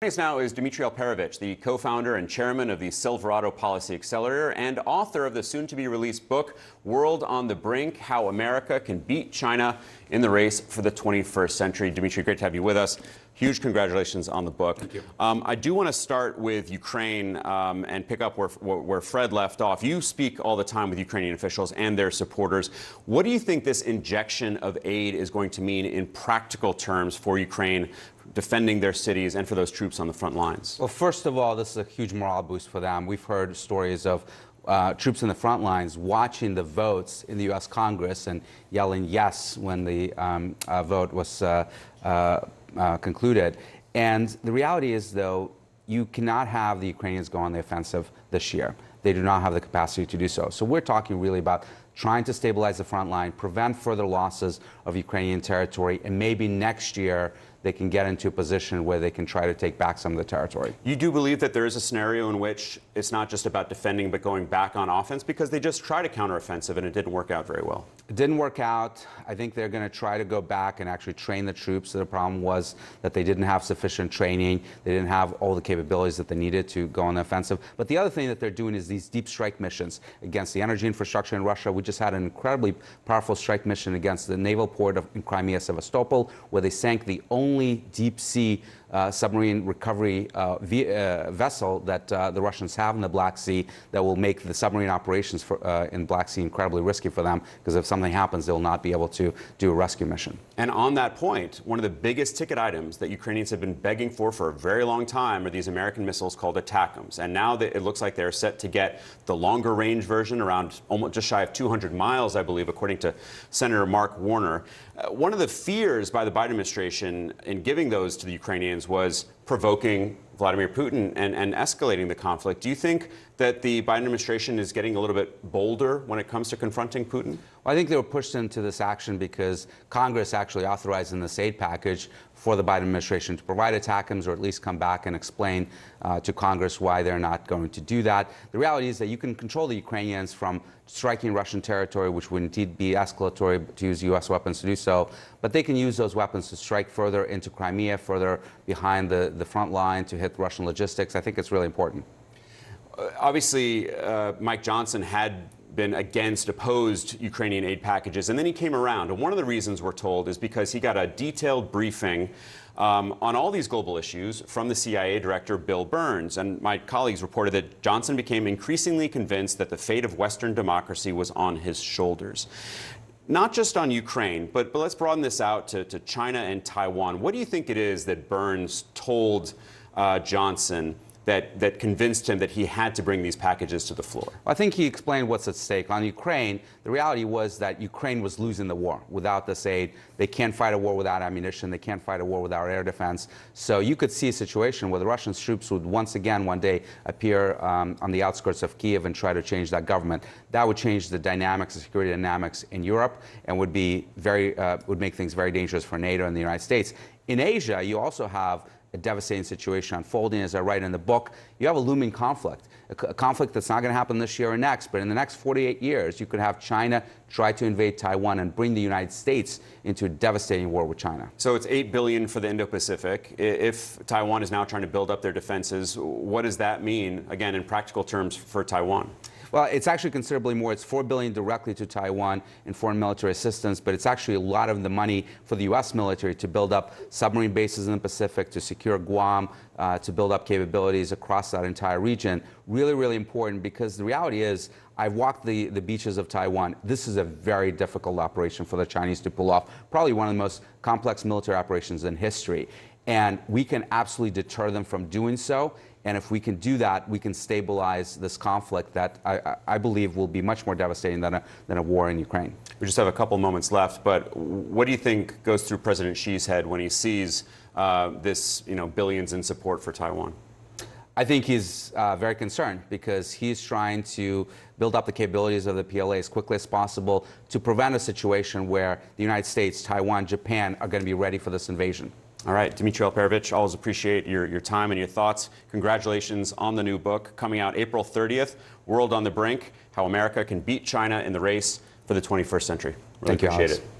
Joining us now is Dmitry Alperovitch, the co-founder and chairman of the Silverado Policy Accelerator and author of the soon-to-be-released book, World on the Brink, How America Can Beat China in the Race for the 21st Century. Dmitry, great to have you with us. Huge congratulations on the book. Thank you. I do want to start with Ukraine and pick up where Fred left off. You speak all the time with Ukrainian officials and their supporters. What do you think this injection of aid is going to mean in practical terms for Ukraine, defending their cities and for those troops on the front lines? Well, first of all, this is a huge morale boost for them. We've heard stories of troops in the front lines watching the votes in the U.S. Congress and yelling yes when the vote was concluded. And the reality is, though, you cannot have the Ukrainians go on the offensive this year. They do not have the capacity to do so. So we're talking really about trying to stabilize the front line, prevent further losses of Ukrainian territory, and maybe next year they can get into a position where they can try to take back some of the territory. You do believe that there is a scenario in which it's not just about defending but going back on offense, because they just tried a counteroffensive and it didn't work out very well? It didn't work out. I think they're going to try to go back and actually train the troops. The problem was that they didn't have sufficient training. They didn't have all the capabilities that they needed to go on the offensive. But the other thing that they're doing is these deep strike missions against the energy infrastructure in Russia. We just had an incredibly powerful strike mission against the naval port in Crimea, Sevastopol, where they sank the only deep-sea submarine recovery vessel that the Russians have in the Black Sea that will make the submarine operations in Black Sea incredibly risky for them, because if something happens, they will not be able to do a rescue mission. And on that point, one of the biggest ticket items that Ukrainians have been begging for a very long time are these American missiles called ATACMS. And now it looks like they're set to get the longer range version, around almost just shy of 200 miles, I believe, according to Senator Mark Warner. One of the fears by the Biden administration in giving those to the Ukrainians was provoking Vladimir Putin and escalating the conflict. Do you think that the Biden administration is getting a little bit bolder when it comes to confronting Putin? Well, I think they were pushed into this action because Congress actually authorized in this aid package for the Biden administration to provide ATACMS, or at least come back and explain to Congress why they're not going to do that. The reality is that you can control the Ukrainians from striking Russian territory, which would indeed be escalatory to use U.S. weapons to do so, but they can use those weapons to strike further into Crimea, further behind the front line to hit Russian logistics. I think it's really important. Obviously, Mike Johnson had been opposed Ukrainian aid packages, and then he came around. And one of the reasons, we're told, is because he got a detailed briefing on all these global issues from the CIA director, Bill Burns. And my colleagues reported that Johnson became increasingly convinced that the fate of Western democracy was on his shoulders. Not just on Ukraine, but let's broaden this out to China and Taiwan. What do you think it is that Burns told Johnson that convinced him that he had to bring these packages to the floor? I think he explained what's at stake. On Ukraine, the reality was that Ukraine was losing the war without this aid. They can't fight a war without ammunition. They can't fight a war without air defense. So you could see a situation where the Russian troops would once again one day appear on the outskirts of Kiev and try to change that government. That would change the dynamics, the security dynamics in Europe, and would make things very dangerous for NATO and the United States. In Asia, you also have a devastating situation unfolding. As I write in the book, you have a looming conflict, a conflict that's not going to happen this year or next, but in the next 48 years, you could have China try to invade Taiwan and bring the United States into a devastating war with China. So it's $8 billion for the Indo-Pacific. If Taiwan is now trying to build up their defenses, what does that mean, again, in practical terms for Taiwan? Well, it's actually considerably more. It's $4 billion directly to Taiwan in foreign military assistance, but it's actually a lot of the money for the U.S. military to build up submarine bases in the Pacific, to secure Guam, to build up capabilities across that entire region. Really, really important, because the reality is, I've walked the beaches of Taiwan. This is a very difficult operation for the Chinese to pull off, probably one of the most complex military operations in history. And we can absolutely deter them from doing so. And if we can do that, we can stabilize this conflict that I believe will be much more devastating than a war in Ukraine. We just have a couple moments left, but what do you think goes through President Xi's head when he sees this, billions in support for Taiwan? I think he's very concerned, because he's trying to build up the capabilities of the PLA as quickly as possible to prevent a situation where the United States, Taiwan, Japan are going to be ready for this invasion. All right, Dmitry Alperovitch, always appreciate your time and your thoughts. Congratulations on the new book, coming out April 30th, World on the Brink, How America Can Beat China in the Race for the 21st Century. Really Thank you, appreciate Alex. it.